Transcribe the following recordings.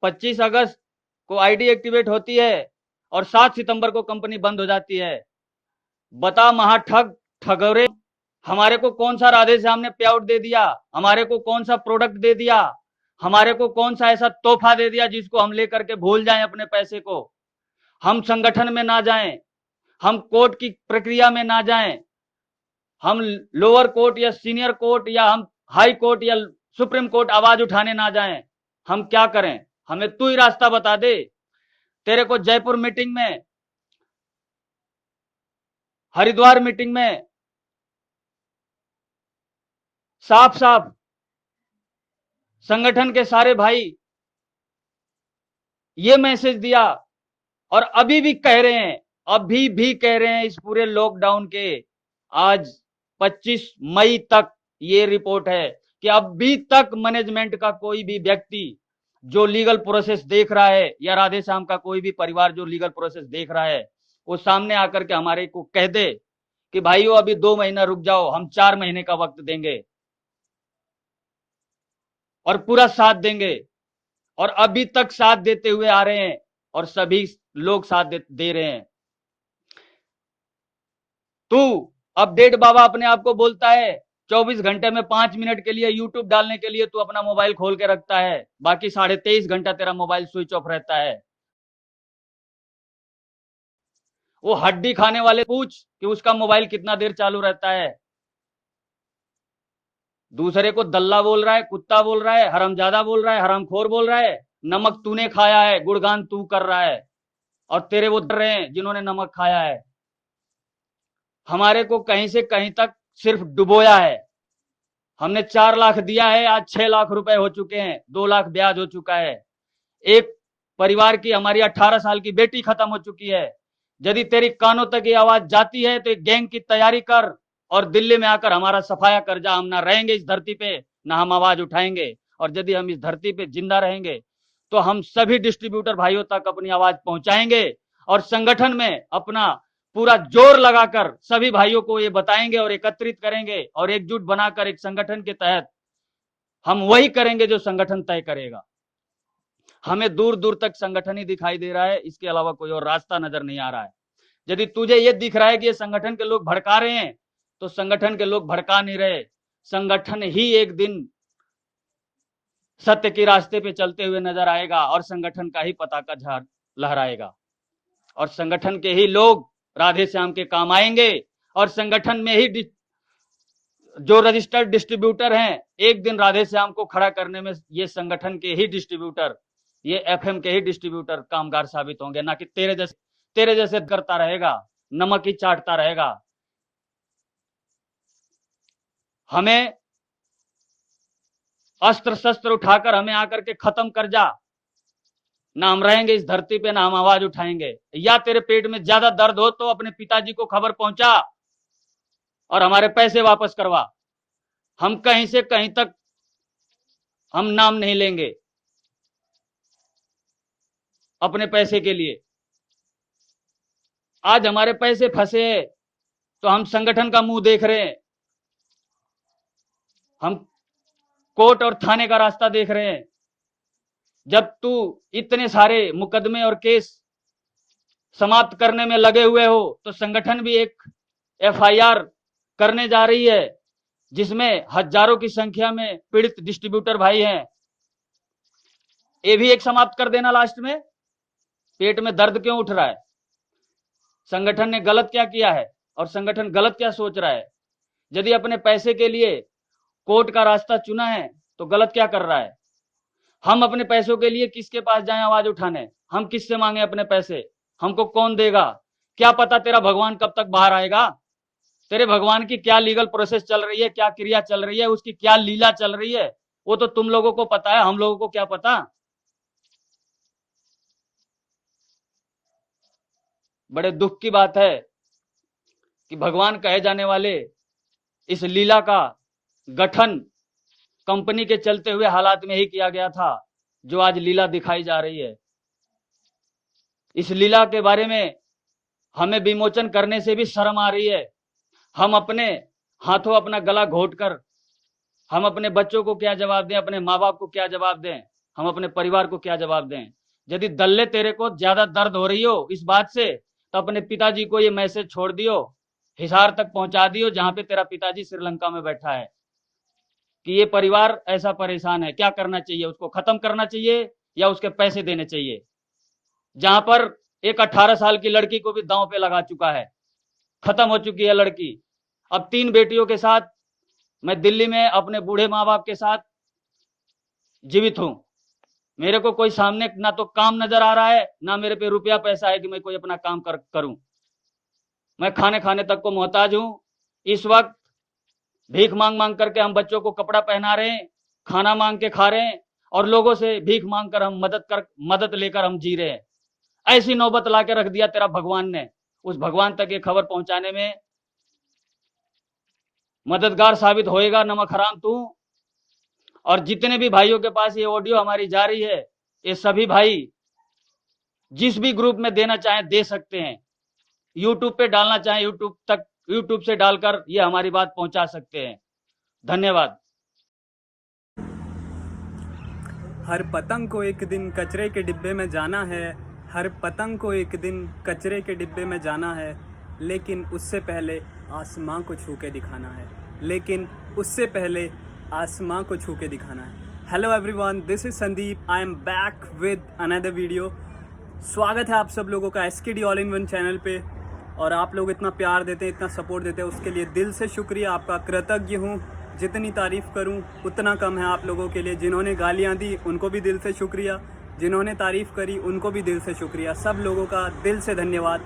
25 अगस्त को ID activate होती है और 7 सितंबर को कंपनी बंद हो जाती है। बता महाठग ठगोरे, हमारे को कौन सा राधे श्याम ने पे आउट दे दिया, हमारे को कौन सा प्रोडक्ट दे दिया, हमारे को कौन सा ऐसा तोहफा दे दिया जिसको हम लेकर के भूल जाएं अपने पैसे को, हम संगठन में ना जाएं, हम कोर्ट की प्रक्रिया में ना जाएं, हम लोअर कोर्ट या सीनियर कोर्ट या हम हाई कोर्ट या सुप्रीम कोर्ट आवाज उठाने ना जाएं। हम क्या करें? हमें तू ही रास्ता बता दे। तेरे को जयपुर मीटिंग में, हरिद्वार मीटिंग में साफ साफ संगठन के सारे भाई ये मैसेज दिया और अभी भी कह रहे हैं, अभी भी कह रहे हैं, इस पूरे लॉकडाउन के आज 25 मई तक ये रिपोर्ट है कि अभी तक मैनेजमेंट का कोई भी व्यक्ति जो लीगल प्रोसेस देख रहा है या राधे श्याम का कोई भी परिवार जो लीगल प्रोसेस देख रहा है, वो सामने आकर के हमारे को कह दे कि भाइयों अभी 2 महीना रुक जाओ, हम 4 महीने का वक्त देंगे और पूरा साथ देंगे। और अभी तक साथ देते हुए आ रहे हैं और सभी लोग साथ दे रहे हैं। तू अपडेट बाबा अपने आप को बोलता है, 24 घंटे में 5 मिनट के लिए यूट्यूब डालने के लिए तू अपना मोबाइल खोल के रखता है, बाकी 23.5 घंटा तेरा मोबाइल स्विच ऑफ रहता है। वो हड्डी खाने वाले पूछ कि उसका मोबाइल कितना देर चालू रहता है। दूसरे को दल्ला बोल रहा है, कुत्ता बोल रहा है, हरामजादा बोल रहा है, हरामखोर बोल रहा है। नमक तूने खाया है, गुणगान तू कर रहा है और तेरे वो डर रहे हैं जिन्होंने नमक खाया है। हमारे को कहीं से कहीं तक सिर्फ डुबोया है। हमने 4 लाख दिया है, आज 6 लाख रुपए हो चुके हैं, 2 लाख ब्याज हो चुका है। एक परिवार की, हमारी 18 साल की बेटी खत्म हो चुकी है। यदि तेरी कानों तक ये आवाज जाती है तो एक गैंग की तैयारी कर और दिल्ली में आकर हमारा सफाया कर जा। हम ना रहेंगे इस धरती पे, ना हम आवाज उठाएंगे। और यदि हम इस धरती पे जिंदा रहेंगे तो हम सभी डिस्ट्रीब्यूटर भाइयों तक अपनी आवाज पहुंचाएंगे और संगठन में अपना पूरा जोर लगाकर सभी भाइयों को ये बताएंगे और एकत्रित करेंगे और एकजुट बनाकर एक संगठन के तहत हम वही करेंगे जो संगठन तय करेगा। हमें दूर दूर तक संगठन ही दिखाई दे रहा है, इसके अलावा कोई और रास्ता नजर नहीं आ रहा है। यदि तुझे ये दिख रहा है कि ये संगठन के लोग भड़का रहे हैं, तो संगठन के लोग भड़का नहीं रहे। संगठन ही एक दिन सत्य के रास्ते पे चलते हुए नजर आएगा और संगठन का ही पताका झाड़ लहराएगा और संगठन के ही लोग राधे श्याम के काम आएंगे और संगठन में ही जो रजिस्टर्ड डिस्ट्रीब्यूटर हैं, एक दिन राधे श्याम को खड़ा करने में ये संगठन के ही डिस्ट्रीब्यूटर, ये एफएम के ही डिस्ट्रीब्यूटर कामगार साबित होंगे, ना कि तेरे जैसे करता रहेगा, नमक ही चाटता रहेगा। हमें अस्त्र शस्त्र उठाकर हमें आकर के खत्म कर जा, ना हम रहेंगे इस धरती पे, ना हम आवाज उठाएंगे। या तेरे पेट में ज्यादा दर्द हो तो अपने पिताजी को खबर पहुंचा और हमारे पैसे वापस करवा। हम कहीं से कहीं तक हम नाम नहीं लेंगे अपने पैसे के लिए। आज हमारे पैसे फंसे हैं तो हम संगठन का मुंह देख रहे हैं, हम कोर्ट और थाने का रास्ता देख रहे हैं। जब तू इतने सारे मुकदमे और केस समाप्त करने में लगे हुए हो तो संगठन भी एक एफआईआर करने जा रही है जिसमें हजारों की संख्या में पीड़ित डिस्ट्रीब्यूटर भाई हैं। ये भी एक समाप्त कर देना। लास्ट में पेट में दर्द क्यों उठ रहा है? संगठन ने गलत क्या किया है और संगठन गलत क्या सोच रहा है? यदि अपने पैसे के लिए कोर्ट का रास्ता चुना है तो गलत क्या कर रहा है? हम अपने पैसों के लिए किसके पास जाएं आवाज उठाने? हम किससे मांगे अपने पैसे? हमको कौन देगा? क्या पता तेरा भगवान कब तक बाहर आएगा? तेरे भगवान की क्या लीगल प्रोसेस चल रही है, क्या क्रिया चल रही है, उसकी क्या लीला चल रही है, वो तो तुम लोगों को पता है, हम लोगों को क्या पता। बड़े दुख की बात है कि भगवान कहे जाने वाले इस लीला का गठन कंपनी के चलते हुए हालात में ही किया गया था, जो आज लीला दिखाई जा रही है। इस लीला के बारे में हमें विमोचन करने से भी शर्म आ रही है। हम अपने हाथों अपना गला घोट कर हम अपने बच्चों को क्या जवाब दें, अपने माँ बाप को क्या जवाब दें? हम अपने परिवार को क्या जवाब दें? यदि दल्ले तेरे को ज्यादा दर्द हो रही हो इस बात से, तो अपने पिताजी को ये मैसेज छोड़ दियो, हिसार तक पहुंचा दियो, जहां पे तेरा पिताजी श्रीलंका में बैठा है, कि ये परिवार ऐसा परेशान है। क्या करना चाहिए? उसको खत्म करना चाहिए या उसके पैसे देने चाहिए? जहां पर एक 18 साल की लड़की को भी दांव पे लगा चुका है, खत्म हो चुकी है लड़की। अब 3 बेटियों के साथ मैं दिल्ली में अपने बूढ़े माँ बाप के साथ जीवित हूं। मेरे को कोई सामने ना तो काम नजर आ रहा है, ना मेरे पे रुपया पैसा है कि मैं कोई अपना काम करूं। मैं खाने खाने तक को मोहताज हूं। इस वक्त भीख मांग मांग करके हम बच्चों को कपड़ा पहना रहे हैं, खाना मांग के खा रहे हैं, और लोगों से भीख मांग कर हम मदद लेकर हम जी रहे हैं। ऐसी नौबत ला के रख दिया तेरा भगवान ने। उस भगवान तक ये खबर पहुंचाने में मददगार साबित होएगा नमक हराम तू। और जितने भी भाइयों के पास ये ऑडियो हमारी जा रही है, ये सभी भाई जिस भी ग्रुप में देना चाहें दे सकते हैं। यूट्यूब पे डालना चाहें यूट्यूब से डालकर ये हमारी बात पहुंचा सकते हैं। धन्यवाद। हर पतंग को एक दिन कचरे के डिब्बे में जाना है, हर पतंग को एक दिन कचरे के डिब्बे में जाना है, लेकिन उससे पहले आसमां को छू के दिखाना है, लेकिन उससे पहले आसमां को छू के दिखाना है। Hello everyone, this is Sandeep, I am back with another video. स्वागत है आप सब लोगों का SKD all in one channel पे। और आप लोग इतना प्यार देते हैं, इतना सपोर्ट देते हैं, उसके लिए दिल से शुक्रिया, आपका कृतज्ञ हूँ। जितनी तारीफ़ करूँ उतना कम है आप लोगों के लिए। जिन्होंने गालियाँ दी उनको भी दिल से शुक्रिया, जिन्होंने तारीफ़ करी उनको भी दिल से शुक्रिया। सब लोगों का दिल से धन्यवाद।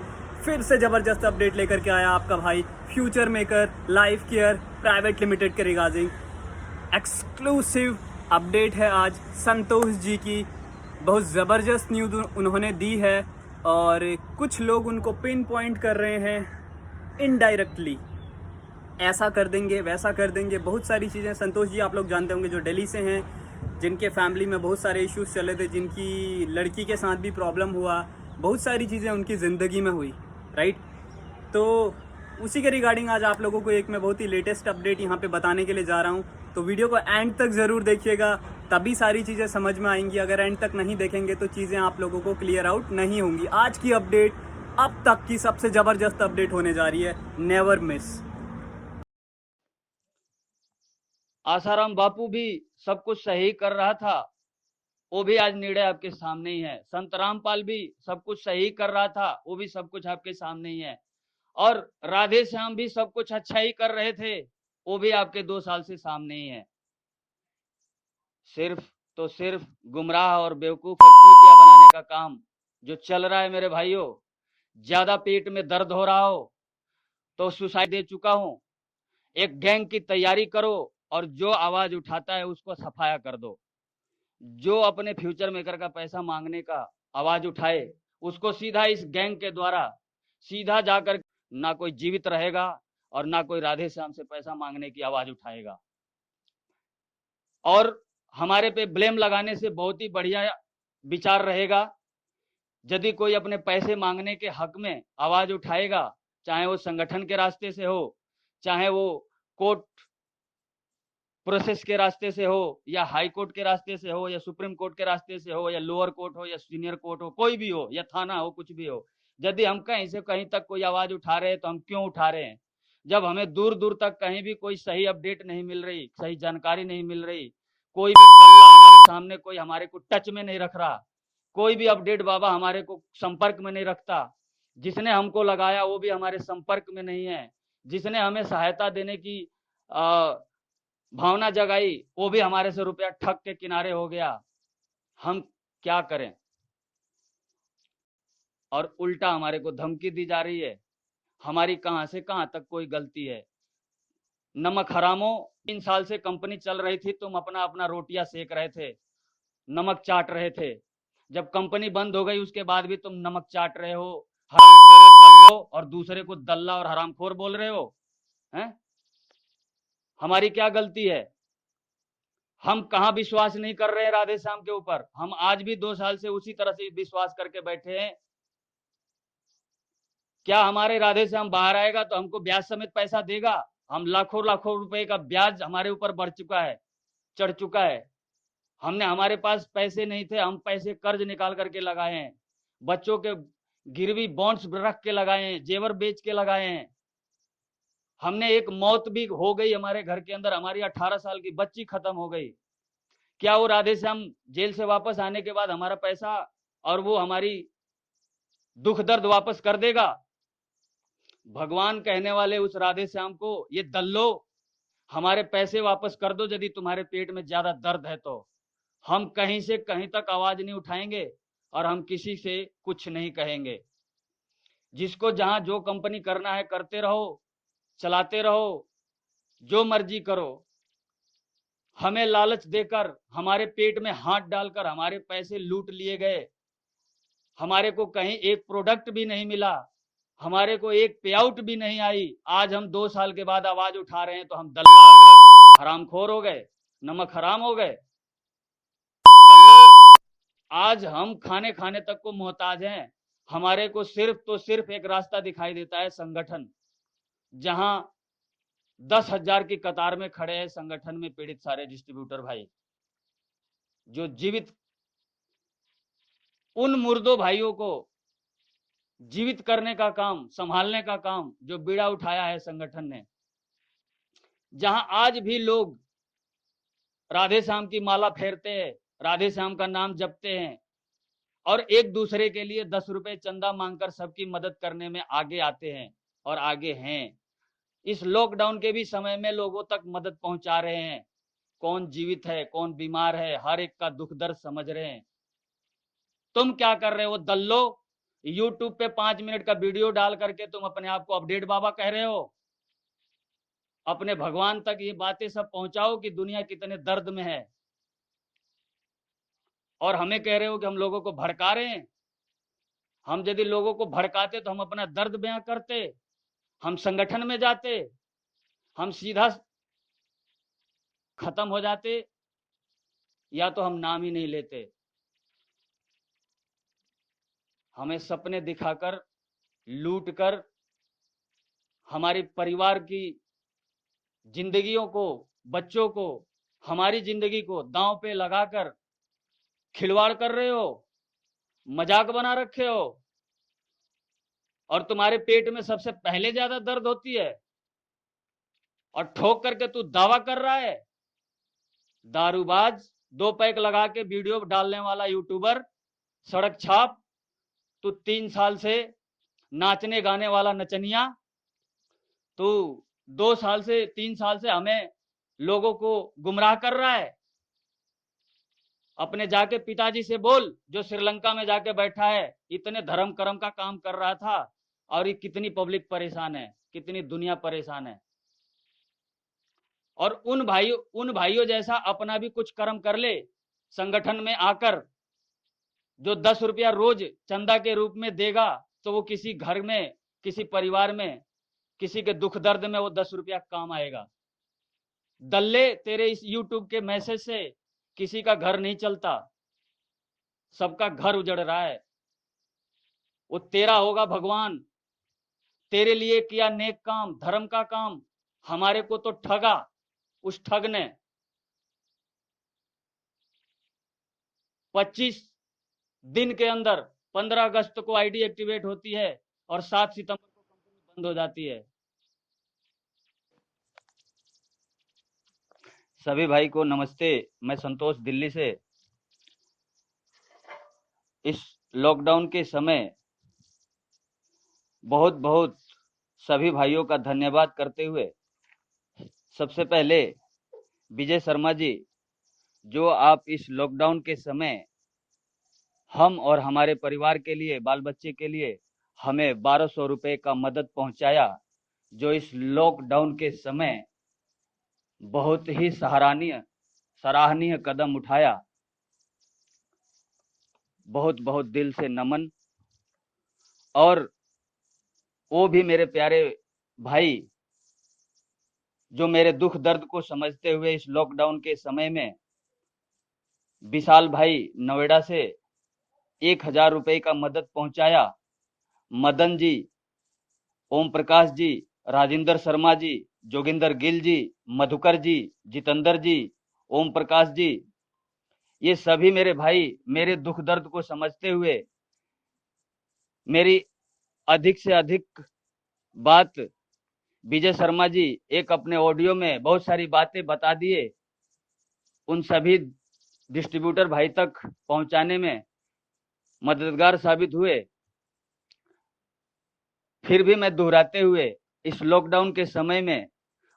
फिर से ज़बरदस्त अपडेट लेकर के आया आपका भाई future maker life care private limited के रिगार्डिंग। एक्सक्लूसिव अपडेट है आज संतोष जी की। बहुत ज़बरदस्त न्यूज़ उन्होंने दी है और कुछ लोग उनको पिन पॉइंट कर रहे हैं इनडायरेक्टली, ऐसा कर देंगे वैसा कर देंगे, बहुत सारी चीज़ें। संतोष जी आप लोग जानते होंगे जो दिल्ली से हैं, जिनके फैमिली में बहुत सारे इश्यूज चले थे, जिनकी लड़की के साथ भी प्रॉब्लम हुआ, बहुत सारी चीज़ें उनकी ज़िंदगी में हुई, राइट। तो उसी के रिगार्डिंग आज आप लोगों को एक मैं बहुत ही लेटेस्ट अपडेट यहाँ पे बताने के लिए जा रहा हूँ। तो वीडियो को एंड तक ज़रूर देखिएगा, तभी सारी चीज़ें समझ में आएंगी। अगर एंड तक नहीं देखेंगे तो चीज़ें आप लोगों को क्लियर आउट नहीं होंगी। आज की अपडेट अब तक की सबसे ज़बरदस्त अपडेट होने जा रही है, नेवर मिस। आसाराम बापू भी सब कुछ सही कर रहा था, वो भी आज निर्णय आपके सामने ही है। संत रामपाल भी सब कुछ सही कर रहा था, वो भी सब कुछ आपके सामने ही है। और राधे श्याम भी सब कुछ अच्छा ही कर रहे थे, वो भी आपके 2 साल से सामने ही है। सिर्फ गुमराह और बेवकूफ और चूतिया बनाने का काम जो चल रहा है मेरे भाइयों। ज्यादा पेट में दर्द हो रहा हो तो सुसाइड दे चुका हूं। एक गैंग की तैयारी करो और जो आवाज उठाता है उसको सफाया कर दो। जो अपने फ्यूचर मेकर का पैसा मांगने का आवाज उठाए उसको सीधा इस गैंग के द्वारा सीधा जाकर ना कोई जीवित रहेगा और ना कोई राधे श्याम से पैसा मांगने की आवाज उठाएगा। और हमारे पे ब्लेम लगाने से बहुत ही बढ़िया विचार रहेगा। यदि कोई अपने पैसे मांगने के हक में आवाज उठाएगा, चाहे वो संगठन के रास्ते से हो, चाहे वो कोर्ट प्रोसेस के रास्ते से हो, या हाई कोर्ट के रास्ते से हो, या सुप्रीम कोर्ट के रास्ते से हो, या लोअर कोर्ट हो, या सीनियर कोर्ट हो, कोई भी हो, या थाना हो, कुछ भी हो, यदि हम कहीं से कहीं तक कोई आवाज उठा रहे हैं तो हम क्यों उठा रहे हैं? जब हमें दूर दूर तक कहीं भी कोई सही अपडेट नहीं मिल रही, सही जानकारी नहीं मिल रही, कोई भी गल्ला हमारे सामने कोई हमारे को टच में नहीं रख रहा, कोई भी अपडेट बाबा हमारे को संपर्क में नहीं रखता, जिसने हमको लगाया वो भी हमारे संपर्क में नहीं है, जिसने हमें सहायता देने की भावना जगाई वो भी हमारे से रुपया ठग के किनारे हो गया, हम क्या करें? और उल्टा हमारे को धमकी दी जा रही है। हमारी कहां से कहां तक कोई गलती है? नमक हरामो, 3 साल से कंपनी चल रही थी, तुम अपना अपना रोटियां सेक रहे थे, नमक चाट रहे थे। जब कंपनी बंद हो गई उसके बाद भी तुम नमक चाट रहे हो, हरामखोर दल्लो, और दूसरे को दल्ला और हरामखोर बोल रहे हो हैं? हमारी क्या गलती है? हम कहां विश्वास नहीं कर रहे हैं राधे श्याम के ऊपर? हम आज भी 2 साल से उसी तरह से विश्वास करके बैठे हैं। क्या हमारे राधे श्याम बाहर आएगा तो हमको ब्याज समेत पैसा देगा? हम लाखों लाखों रुपए का ब्याज हमारे ऊपर बढ़ चुका है, चढ़ चुका है। हमने, हमारे पास पैसे नहीं थे, हम पैसे कर्ज निकाल करके लगाए हैं, बच्चों के गिरवी बॉन्ड्स रख के लगाए हैं, जेवर बेच के लगाए हैं। हमने, एक मौत भी हो गई हमारे घर के अंदर, हमारी 18 साल की बच्ची खत्म हो गई। क्या वो राधेश्याम जेल से वापस आने के बाद हमारा पैसा और वो हमारी दुख दर्द वापस कर देगा? भगवान कहने वाले उस राधेश्याम को, ये दल्लो, हमारे पैसे वापस कर दो यदि तुम्हारे पेट में ज्यादा दर्द है तो। हम कहीं से कहीं तक आवाज नहीं उठाएंगे और हम किसी से कुछ नहीं कहेंगे। जिसको जहां जो कंपनी करना है करते रहो, चलाते रहो, जो मर्जी करो। हमें लालच देकर, हमारे पेट में हाथ डालकर हमारे पैसे लूट लिए गए। हमारे को कहीं एक प्रोडक्ट भी नहीं मिला, हमारे को एक पे आउट भी नहीं आई। आज हम 2 साल के बाद आवाज उठा रहे हैं तो हम दल्ला हो गए, हरामखोर हो गए, नमक हराम हो गए। आज हम खाने खाने तक को मोहताज हैं। हमारे को सिर्फ तो सिर्फ एक रास्ता दिखाई देता है, संगठन। जहां 10,000 की कतार में खड़े हैं संगठन में पीड़ित सारे डिस्ट्रीब्यूटर भाई, जो जीवित, उन मुर्दों भाइयों को जीवित करने का काम, संभालने का काम जो बीड़ा उठाया है संगठन ने। जहां आज भी लोग राधेश्याम की माला फेरते हैं, राधेश्याम का नाम जपते हैं और एक दूसरे के लिए 10 रुपए चंदा मांगकर सबकी मदद करने में आगे आते हैं और आगे हैं। इस लॉकडाउन के भी समय में लोगों तक मदद पहुंचा रहे हैं। कौन जीवित है, कौन बीमार है, हर एक का दुख दर्द समझ रहे हैं। तुम क्या कर रहे हो दल्लो? यूट्यूब पे 5 मिनट का वीडियो डाल करके तुम अपने आप को अपडेट बाबा कह रहे हो। अपने भगवान तक ये बातें सब पहुंचाओ कि दुनिया कितने दर्द में है, और हमें कह रहे हो कि हम लोगों को भड़का रहे हैं। हम यदि लोगों को भड़काते तो हम अपना दर्द बयां करते, हम संगठन में जाते, हम सीधा खत्म हो जाते, या तो हम नाम ही नहीं लेते। हमें सपने दिखाकर, लूट कर, हमारी परिवार की जिंदगियों को, बच्चों को, हमारी जिंदगी को दांव पे लगाकर खिलवाड़ कर रहे हो, मजाक बना रखे हो। और तुम्हारे पेट में सबसे पहले ज्यादा दर्द होती है और ठोक करके तू दावा कर रहा है। दारूबाज, 2 पैक लगा के वीडियो डालने वाला यूट्यूबर, सड़क छाप, तू 3 साल से नाचने गाने वाला नचनिया, तू 2 साल से 3 साल से हमें लोगों को गुमराह कर रहा है। अपने जाके पिताजी से बोल, जो श्रीलंका में जाके बैठा है, इतने धर्म कर्म का काम कर रहा था, और ये कितनी पब्लिक परेशान है, कितनी दुनिया परेशान है। और उन भाइयों जैसा अपना भी कुछ कर्म कर ले संगठन में आकर। जो 10 रुपया रोज चंदा के रूप में देगा, तो वो किसी घर में, किसी परिवार में, किसी के दुख दर्द में वो 10 रुपया काम आएगा। दल्ले, तेरे इस यूट्यूब के मैसेज से किसी का घर नहीं चलता, सबका घर उजड़ रहा है। वो तेरा होगा भगवान, तेरे लिए किया नेक काम, धर्म का काम, हमारे को तो ठगा उस ठग ने। 25 दिन के अंदर 15 अगस्त को आईडी एक्टिवेट होती है और 7 सितंबर को कंपनी बंद हो जाती है। सभी भाई को नमस्ते, मैं संतोष दिल्ली से। इस लॉकडाउन के समय बहुत बहुत सभी भाइयों का धन्यवाद करते हुए, सबसे पहले विजय शर्मा जी, जो आप इस लॉकडाउन के समय हम और हमारे परिवार के लिए, बाल बच्चे के लिए हमें 1200 रुपए का मदद पहुंचाया, जो इस लॉकडाउन के समय बहुत ही सराहनीय कदम उठाया। बहुत बहुत दिल से नमन। और वो भी मेरे प्यारे भाई, जो मेरे दुख दर्द को समझते हुए इस लॉकडाउन के समय में, विशाल भाई नोएडा से 1000 रुपए का मदद पहुंचाया। मदन जी, ओम प्रकाश जी, राजेंद्र शर्मा जी, जोगिंदर गिल जी, मधुकर जी, जितेंद्र जी, ओम प्रकाश जी, ये सभी मेरे भाई मेरे दुख दर्द को समझते हुए मेरी अधिक से अधिक बात विजय शर्मा जी एक अपने ऑडियो में बहुत सारी बातें बता दिए, उन सभी डिस्ट्रीब्यूटर भाई तक पहुंचाने में मददगार साबित हुए। फिर भी मैं दोहराते हुए इस लॉकडाउन के समय में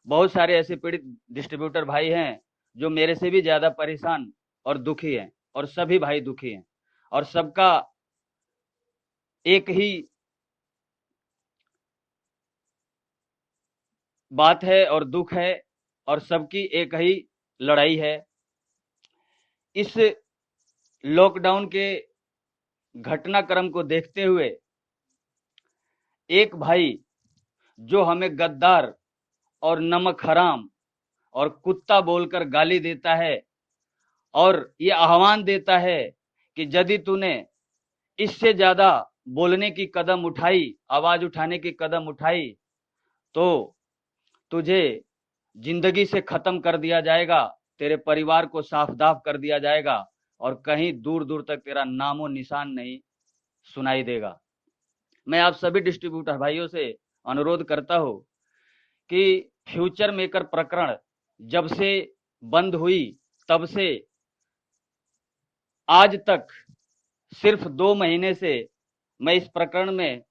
बहुत सारे ऐसे पीड़ित डिस्ट्रीब्यूटर भाई हैं जो मेरे से भी ज्यादा परेशान और दुखी हैं, और सभी भाई दुखी हैं, और सबका एक ही बात है और दुख है, और सबकी एक ही लड़ाई है। इस लॉकडाउन के घटनाक्रम को देखते हुए एक भाई जो हमें गद्दार और नमक हराम और कुत्ता बोलकर गाली देता है और ये आह्वान देता है कि यदि तूने इससे ज्यादा बोलने की कदम उठाई, आवाज उठाने की कदम उठाई, तो तुझे जिंदगी से खत्म कर दिया जाएगा, तेरे परिवार को साफ दाफ कर दिया जाएगा और कहीं दूर दूर तक तेरा नामो निशान नहीं सुनाई देगा। मैं आप सभी डिस्ट्रीब्यूटर भाइयों से अनुरोध करता हूं कि फ्यूचर मेकर प्रकरण जब से बंद हुई तब से आज तक सिर्फ 2 महीने से मैं इस प्रकरण में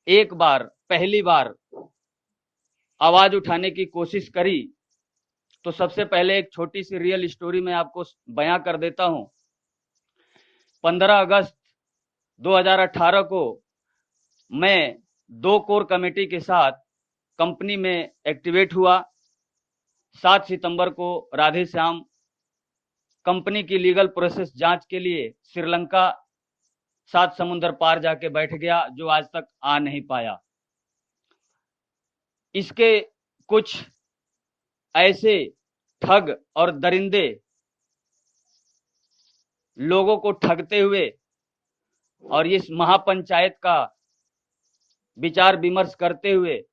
एक बार पहली बार आवाज उठाने की कोशिश करी। तो सबसे पहले एक छोटी सी रियल स्टोरी मैं आपको बयां कर देता हूं। 15 अगस्त 2018 को मैं 2 कोर कमेटी के साथ कंपनी में एक्टिवेट हुआ। 7 सितंबर को राधे श्याम कंपनी की लीगल प्रोसेस जांच के लिए श्रीलंका 7 समुंदर पार जाके बैठ गया, जो आज तक आ नहीं पाया। इसके कुछ ऐसे ठग और दरिंदे लोगों को ठगते हुए और इस महापंचायत का विचार विमर्श करते हुए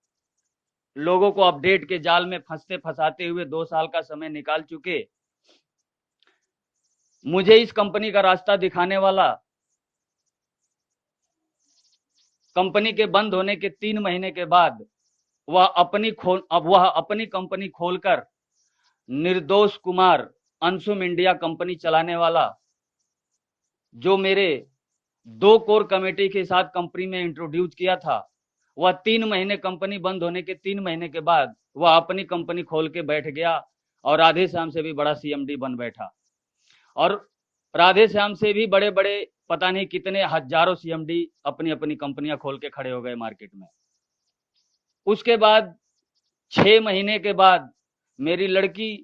लोगों को अपडेट के जाल में फंसते फंसाते हुए 2 साल का समय निकाल चुके। मुझे इस कंपनी का रास्ता दिखाने वाला कंपनी के बंद होने के 3 महीने के बाद वह अपनी कंपनी खोलकर निर्दोष कुमार अंशुम इंडिया कंपनी चलाने वाला, जो मेरे 2 कोर कमेटी के साथ कंपनी में इंट्रोड्यूस किया था, वह 3 महीने कंपनी बंद होने के 3 महीने के बाद वह अपनी कंपनी खोल के बैठ गया और राधे श्याम से भी बड़ा सीएमडी बन बैठा। और राधे श्याम से भी बड़े बड़े पता नहीं कितने हजारों सीएमडी अपनी अपनी कंपनियां खोल के खड़े हो गए मार्केट में। उसके बाद 6 महीने के बाद मेरी लड़की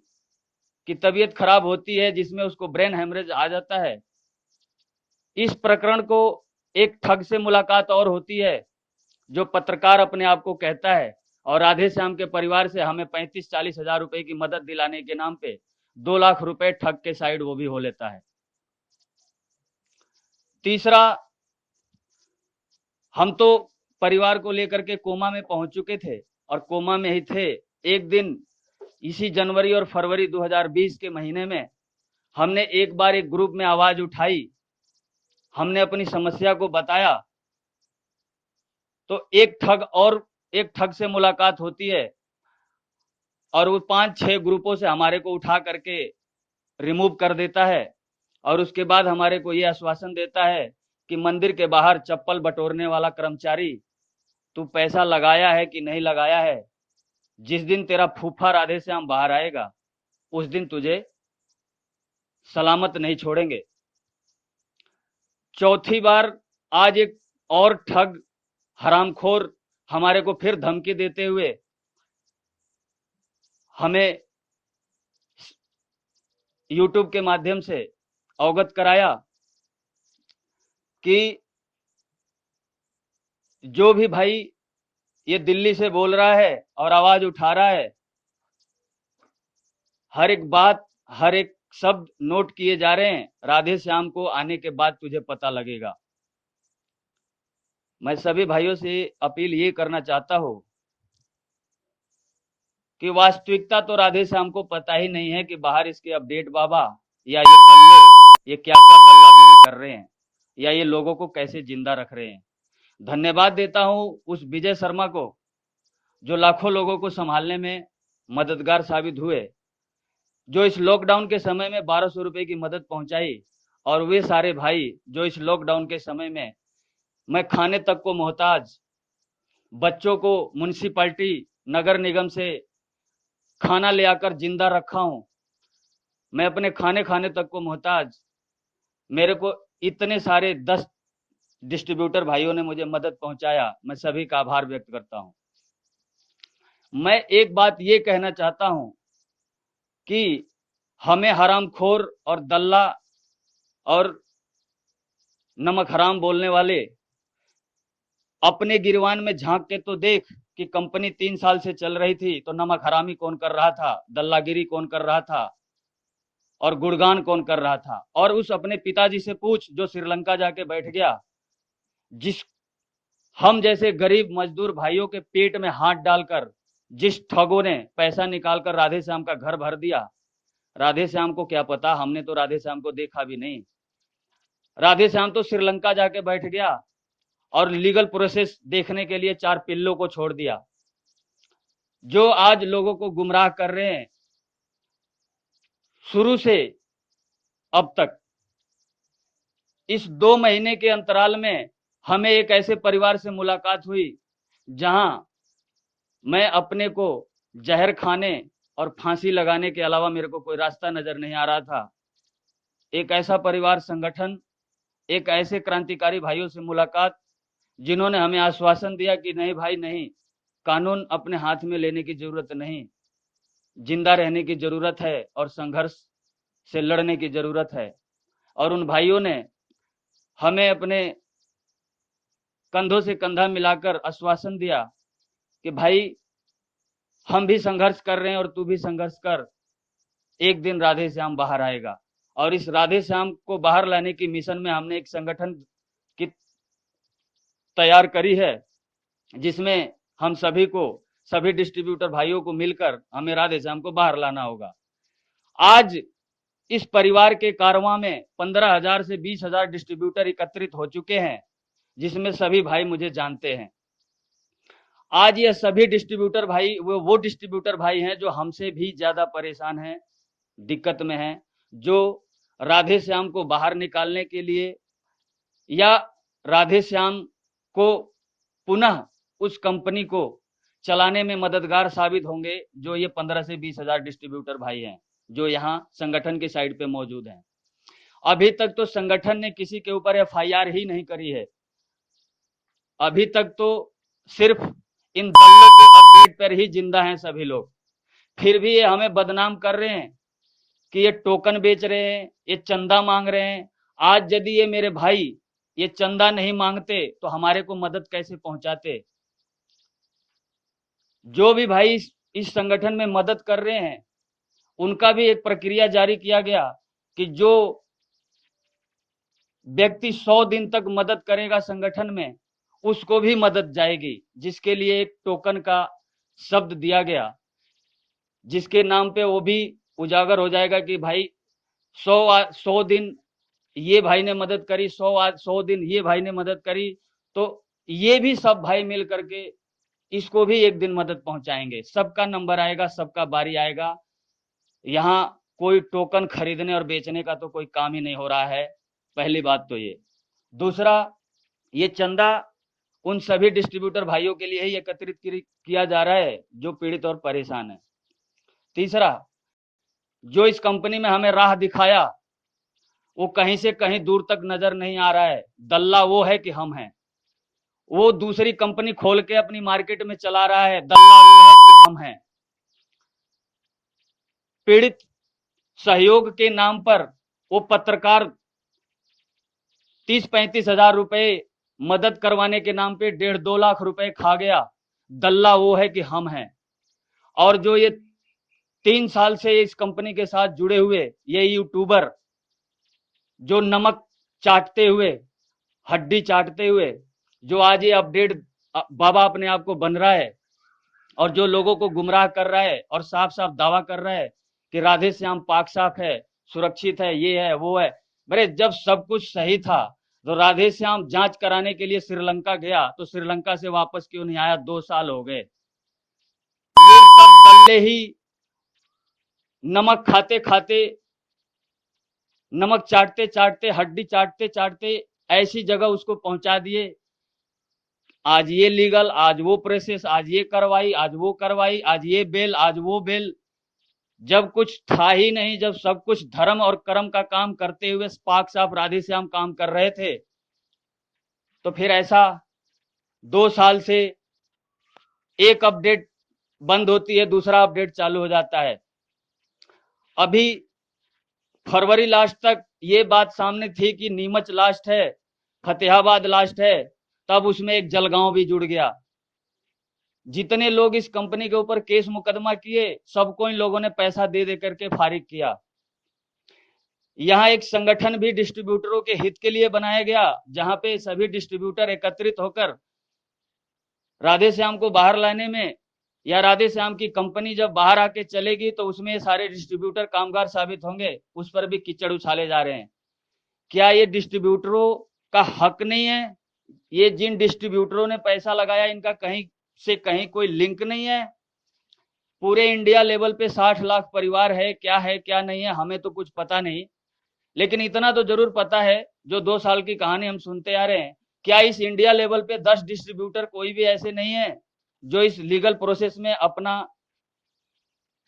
की तबीयत खराब होती है, जिसमें उसको ब्रेन हेमरेज आ जाता है। इस प्रकरण को एक ठग से मुलाकात और होती है, जो पत्रकार अपने आप को कहता है, और राधे श्याम के परिवार से हमें 35-40 हजार रुपए की मदद दिलाने के नाम पे 2 लाख रुपए ठग के साइड वो भी हो लेता है। तीसरा, हम तो परिवार को लेकर के कोमा में पहुंच चुके थे और कोमा में ही थे। एक दिन इसी जनवरी और फरवरी 2020 के महीने में हमने एक बार एक ग्रुप में आवाज उठाई, हमने अपनी समस्या को बताया, तो एक ठग से मुलाकात होती है और वो 5-6 ग्रुपों से हमारे को उठा करके रिमूव कर देता है। और उसके बाद हमारे को ये आश्वासन देता है कि मंदिर के बाहर चप्पल बटोरने वाला कर्मचारी, तू पैसा लगाया है कि नहीं लगाया है, जिस दिन तेरा फूफा राधे श्याम बाहर आएगा उस दिन तुझे सलामत नहीं छोड़ेंगे। चौथी बार आज एक और ठग हरामखोर हमारे को फिर धमकी देते हुए हमें यूट्यूब के माध्यम से अवगत कराया कि जो भी भाई ये दिल्ली से बोल रहा है और आवाज उठा रहा है, हर एक बात हर एक शब्द नोट किए जा रहे हैं, राधे श्याम को आने के बाद तुझे पता लगेगा। मैं सभी भाइयों से अपील ये करना चाहता हूं कि वास्तविकता तो राधे श्याम को पता ही नहीं है कि बाहर इसके अपडेट बाबा या ये दल्ले ये क्या क्या दल्लागिरी कर रहे हैं या ये लोगों को कैसे जिंदा रख रहे हैं। धन्यवाद देता हूं उस विजय शर्मा को जो लाखों लोगों को संभालने में मददगार साबित हुए, जो इस लॉकडाउन के समय में 1200 रुपए की मदद पहुंचाई, और वे सारे भाई जो इस लॉकडाउन के समय में मैं खाने तक को मोहताज, बच्चों को म्युनिसिपैलिटी नगर निगम से खाना ले आकर जिंदा रखा हूं, मैं अपने खाने खाने तक को मोहताज, मेरे को इतने सारे 10 डिस्ट्रीब्यूटर भाइयों ने मुझे मदद पहुंचाया, मैं सभी का आभार व्यक्त करता हूं। मैं एक बात ये कहना चाहता हूं कि हमें हरामखोर और दल्ला और नमक हराम बोलने वाले अपने गिरवान में झांक के तो देख कि कंपनी 3 साल से चल रही थी तो नमक हरामी कौन कर रहा था, दल्लागिरी कौन कर रहा था और गुणगान कौन कर रहा था। और उस अपने पिताजी से पूछ जो श्रीलंका जाके बैठ गया, जिस हम जैसे गरीब मजदूर भाइयों के पेट में हाथ डालकर जिस ठगों ने पैसा निकालकर राधे श्याम का घर भर दिया। राधे श्याम को क्या पता, हमने तो राधे श्याम को देखा भी नहीं। राधे श्याम तो श्रीलंका जाके बैठ गया और लीगल प्रोसेस देखने के लिए 4 पिल्लों को छोड़ दिया। जो आज लोगों को गुमराह कर रहे हैं, शुरू से अब तक इस 2 महीने के अंतराल में हमें एक ऐसे परिवार से मुलाकात हुई जहां मैं अपने को जहर खाने और फांसी लगाने के अलावा मेरे को कोई रास्ता नजर नहीं आ रहा था। एक ऐसा परिवार, संगठन, एक ऐसे क्रांतिकारी भाइयों से मुलाकात जिन्होंने हमें आश्वासन दिया कि नहीं भाई नहीं, कानून अपने हाथ में लेने की जरूरत नहीं, जिंदा रहने की जरूरत है और संघर्ष से लड़ने की जरूरत है। और उन भाइयों ने हमें अपने कंधों से कंधा मिलाकर आश्वासन दिया कि भाई हम भी संघर्ष कर रहे हैं और तू भी संघर्ष कर, एक दिन राधे श्याम बाहर आएगा। और इस राधे श्याम को बाहर लाने की मिशन में हमने एक संगठन की तैयार करी है, जिसमें हम सभी को, सभी डिस्ट्रीब्यूटर भाइयों को मिलकर हमें राधे श्याम को बाहर लाना होगा। आज इस परिवार के कारवां में 15,000 से 20,000 डिस्ट्रीब्यूटर एकत्रित हो चुके हैं, जिसमें सभी भाई मुझे जानते हैं। आज ये सभी डिस्ट्रीब्यूटर भाई वो डिस्ट्रीब्यूटर भाई हैं जो हमसे भी ज्यादा परेशान हैं, दिक्कत में हैं, जो राधे श्याम को बाहर निकालने के लिए या राधे श्याम को पुनः उस कंपनी को चलाने में मददगार साबित होंगे। जो ये 15 से 20,000 डिस्ट्रीब्यूटर भाई हैं जो यहाँ संगठन के साइड पे मौजूद हैं। अभी तक तो संगठन ने किसी के ऊपर FIR ही नहीं करी है। अभी तक तो सिर्फ इन दलों के अपडेट पर ही जिंदा हैं सभी लोग। फिर भी ये हमें बदनाम कर रहे हैं कि ये टोकन बेच रहे हैं, ये चंदा मांग रहे हैं। आज यदि ये मेरे भाई ये चंदा नहीं मांगते तो हमारे को मदद कैसे पहुंचाते। जो भी भाई इस संगठन में मदद कर रहे हैं उनका भी एक प्रक्रिया जारी किया गया कि जो व्यक्ति 100 दिन तक मदद करेगा संगठन में उसको भी मदद जाएगी, जिसके लिए एक टोकन का शब्द दिया गया, जिसके नाम पे वो भी उजागर हो जाएगा कि भाई 100 दिन ये भाई ने मदद करी, 100 दिन ये भाई ने मदद करी, तो ये भी सब भाई मिल करके इसको भी एक दिन मदद पहुंचाएंगे। सबका नंबर आएगा, सबका बारी आएगा। यहाँ कोई टोकन खरीदने और बेचने का तो कोई काम ही नहीं हो रहा है, पहली बात तो ये। दूसरा, ये चंदा उन सभी डिस्ट्रीब्यूटर भाइयों के लिए ही एकत्रित किया जा रहा है जो पीड़ित और परेशान है। तीसरा, जो इस कंपनी में हमें राह दिखाया वो कहीं से कहीं दूर तक नजर नहीं आ रहा है। दल्ला वो है कि हम हैं। वो दूसरी कंपनी खोल के अपनी मार्केट में चला रहा है, दल्ला वो है कि हम हैं। पीड़ित सहयोग के नाम पर वो पत्रकार 30-35 हजार रुपए मदद करवाने के नाम पे 1.5-2 लाख रुपए खा गया। दल्ला वो है कि हम हैं। और जो ये 3 साल से इस कंपनी के साथ जुड़े हुए ये यूट्यूबर जो नमक चाटते हुए, हड्डी चाटते हुए, जो आज ये अपडेट बाबा अपने आप को बन रहा है और जो लोगों को गुमराह कर रहा है और साफ साफ दावा कर रहा है कि राधे श्याम पाक साफ है, सुरक्षित है, ये है वो है। अरे जब सब कुछ सही था तो राधे श्याम जांच कराने के लिए श्रीलंका गया, तो श्रीलंका से वापस क्यों नहीं आया? 2 साल हो गए। ये सब दल्ले ही नमक खाते खाते, नमक चाटते चाटते, हड्डी चाटते चाटते ऐसी जगह उसको पहुंचा दिए। आज ये लीगल, आज वो प्रोसेस, आज ये करवाई, आज वो करवाई, आज ये बेल, आज वो बेल। जब कुछ था ही नहीं, जब सब कुछ धर्म और कर्म का काम करते हुए पाक साफ राधे श्याम काम कर रहे थे, तो फिर ऐसा 2 साल से एक अपडेट बंद होती है, दूसरा अपडेट चालू हो जाता है। अभी फरवरी लास्ट तक ये बात सामने थी कि नीमच लास्ट है, फतेहाबाद लास्ट है, तब उसमें एक जलगांव भी जुड़ गया। जितने लोग इस कंपनी के ऊपर केस मुकदमा किए, सबको इन लोगों ने पैसा दे दे करके फारिग किया। यहाँ एक संगठन भी डिस्ट्रीब्यूटरों के हित के लिए बनाया गया, जहां पे सभी डिस्ट्रीब्यूटर एकत्रित होकर राधे श्याम को बाहर लाने में, या राधे श्याम की कंपनी जब बाहर आके चलेगी तो उसमें ये सारे डिस्ट्रीब्यूटर कामगार साबित होंगे, उस पर भी कीचड़ उछाले जा रहे हैं। क्या ये डिस्ट्रीब्यूटरों का हक नहीं है? ये जिन डिस्ट्रीब्यूटरों ने पैसा लगाया, इनका कहीं से कहीं कोई लिंक नहीं है? पूरे इंडिया लेवल पे 60 लाख परिवार है क्या नहीं है, हमें तो कुछ पता नहीं। लेकिन इतना तो जरूर पता है, जो 2 साल की कहानी हम सुनते आ रहे हैं, क्या इस इंडिया लेवल पे 10 डिस्ट्रीब्यूटर कोई भी ऐसे नहीं है जो इस लीगल प्रोसेस में अपना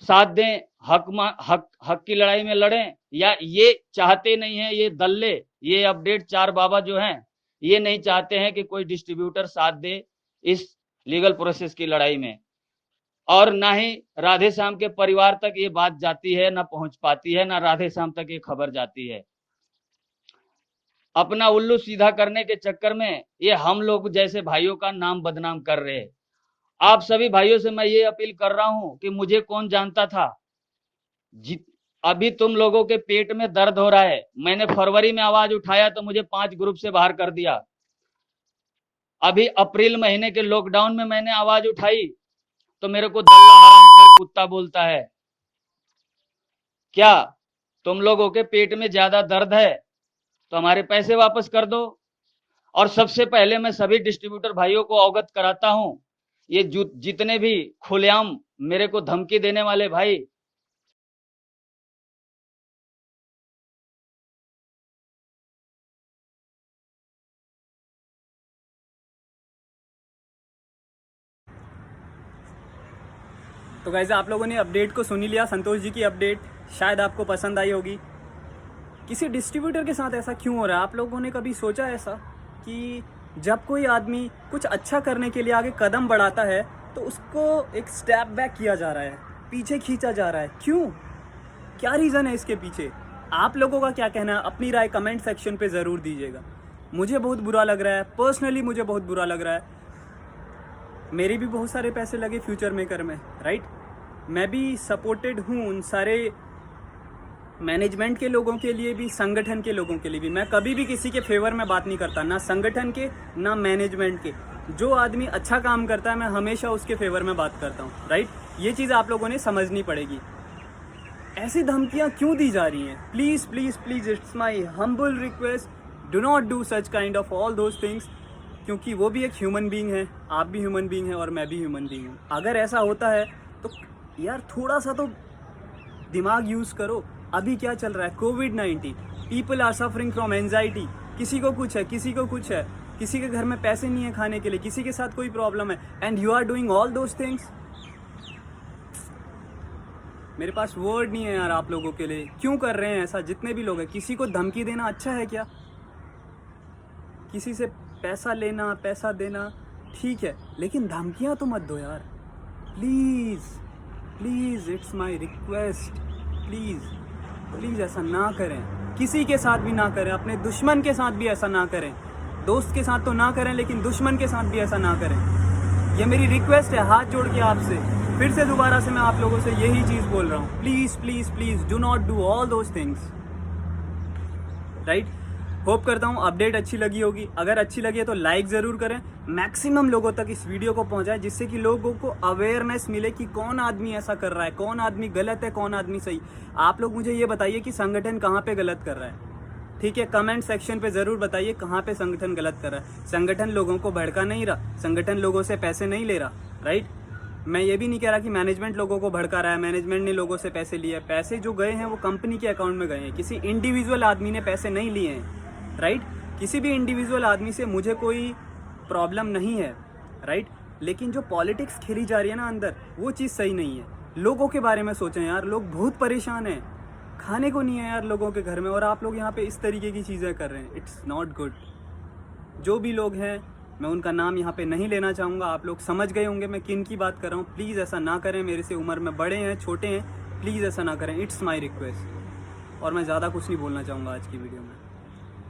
साथ दें, हक की लड़ाई में लड़ें? या ये चाहते नहीं है, ये दल्ले, ये अपडेट 4 बाबा जो हैं, ये नहीं चाहते हैं कि कोई डिस्ट्रीब्यूटर साथ दे इस लीगल प्रोसेस की लड़ाई में? और ना ही राधे श्याम के परिवार तक ये बात जाती है, ना पहुंच पाती है, ना राधे श्याम तक ये खबर जाती है। अपना उल्लू सीधा करने के चक्कर में ये हम लोग जैसे भाइयों का नाम बदनाम कर रहे हैं। आप सभी भाइयों से मैं ये अपील कर रहा हूं कि मुझे कौन जानता था। अभी तुम लोगों के पेट में दर्द हो रहा है। मैंने फरवरी में आवाज उठाया तो मुझे 5 ग्रुप से बाहर कर दिया। अभी अप्रैल महीने के लॉकडाउन में मैंने आवाज उठाई तो मेरे को दल्ला हरामखोर कुत्ता बोलता है। क्या तुम लोगों के पेट में ज्यादा दर्द है तो हमारे पैसे वापस कर दो। और सबसे पहले मैं सभी डिस्ट्रीब्यूटर भाइयों को अवगत कराता हूं, ये जितने भी खुलेआम मेरे को धमकी देने वाले भाई, तो गाइस आप लोगों ने अपडेट को सुन ही लिया, संतोष जी की अपडेट शायद आपको पसंद आई होगी। किसी डिस्ट्रीब्यूटर के साथ ऐसा क्यों हो रहा है? आप लोगों ने कभी सोचा ऐसा कि जब कोई आदमी कुछ अच्छा करने के लिए आगे कदम बढ़ाता है तो उसको एक स्टेप बैक किया जा रहा है, पीछे खींचा जा रहा है? क्यों? क्या रीज़न है इसके पीछे? आप लोगों का क्या कहना है? अपनी राय कमेंट सेक्शन पे ज़रूर दीजिएगा। मुझे बहुत बुरा लग रहा है, पर्सनली मुझे बहुत बुरा लग रहा है। मेरे भी बहुत सारे पैसे लगे फ्यूचर मेकर में, राइट? मैं भी सपोर्टेड हूँ उन सारे मैनेजमेंट के लोगों के लिए भी, संगठन के लोगों के लिए भी। मैं कभी भी किसी के फेवर में बात नहीं करता, ना संगठन के ना मैनेजमेंट के। जो आदमी अच्छा काम करता है मैं हमेशा उसके फेवर में बात करता हूँ, राइट? ये चीज़ आप लोगों ने समझनी पड़ेगी। ऐसी धमकियाँ क्यों दी जा रही हैं? Please please please, it's my humble request, do not do such kind of all those things, क्योंकि वो भी एक ह्यूमन बीइंग है, आप भी ह्यूमन बीइंग है और मैं भी ह्यूमन बीइंग हूँ। अगर ऐसा होता है तो यार थोड़ा सा तो दिमाग यूज़ करो। अभी क्या चल रहा है? कोविड-19, people are suffering from anxiety. किसी को कुछ है, किसी को कुछ है, किसी के घर में पैसे नहीं है खाने के लिए, किसी के साथ कोई प्रॉब्लम है, and you are doing all those things. मेरे पास वर्ड नहीं है यार आप लोगों के लिए। क्यों कर रहे हैं ऐसा? जितने भी लोग हैं, किसी को धमकी देना अच्छा है क्या? किसी से पैसा लेना, पैसा देना ठीक है, लेकिन धमकियां तो मत दो यार, please please, it's my request, please please ऐसा ना करें। किसी के साथ भी ना करें, अपने दुश्मन के साथ भी ऐसा ना करें। दोस्त के साथ तो ना करें, लेकिन दुश्मन के साथ भी ऐसा ना करें। ये मेरी रिक्वेस्ट है हाथ जोड़ के आपसे। फिर से दोबारा से मैं आप लोगों से यही चीज़ बोल रहा हूँ, please please please do not do all those things, right? Hope करता हूँ अपडेट अच्छी लगी होगी। अगर अच्छी लगी है तो लाइक ज़रूर करें, मैक्सिमम लोगों तक इस वीडियो को पहुँचाएं, जिससे कि लोगों को अवेयरनेस मिले कि कौन आदमी ऐसा कर रहा है, कौन आदमी गलत है, कौन आदमी सही। आप लोग मुझे ये बताइए कि संगठन कहाँ पे गलत कर रहा है। ठीक है, कमेंट सेक्शन पे ज़रूर बताइए कहाँ पे संगठन गलत कर रहा है। संगठन लोगों को भड़का नहीं रहा, संगठन लोगों से पैसे नहीं ले रहा, राइट। मैं ये भी नहीं कह रहा कि मैनेजमेंट लोगों को भड़का रहा है, मैनेजमेंट ने लोगों से पैसे लिए। पैसे जो गए हैं वो कंपनी के अकाउंट में गए हैं, किसी इंडिविजुअल आदमी ने पैसे नहीं लिए हैं, राइट। किसी भी इंडिविजुअल आदमी से मुझे कोई प्रॉब्लम नहीं है, राइट। लेकिन जो पॉलिटिक्स खेली जा रही है ना अंदर, वो चीज़ सही नहीं है। लोगों के बारे में सोचें यार, लोग बहुत परेशान हैं, खाने को नहीं है यार लोगों के घर में, और आप लोग यहाँ पे इस तरीके की चीज़ें कर रहे हैं। It's not good. जो भी लोग हैं, मैं उनका नाम यहाँ पे नहीं लेना चाहूँगा, आप लोग समझ गए होंगे मैं किन की बात कर रहा हूँ। प्लीज़ ऐसा ना करें, मेरे से उम्र में बड़े हैं, छोटे हैं, प्लीज़ ऐसा ना करें, इट्स माई रिक्वेस्ट। और मैं ज़्यादा कुछ नहीं बोलना चाहूँगा आज की वीडियो में।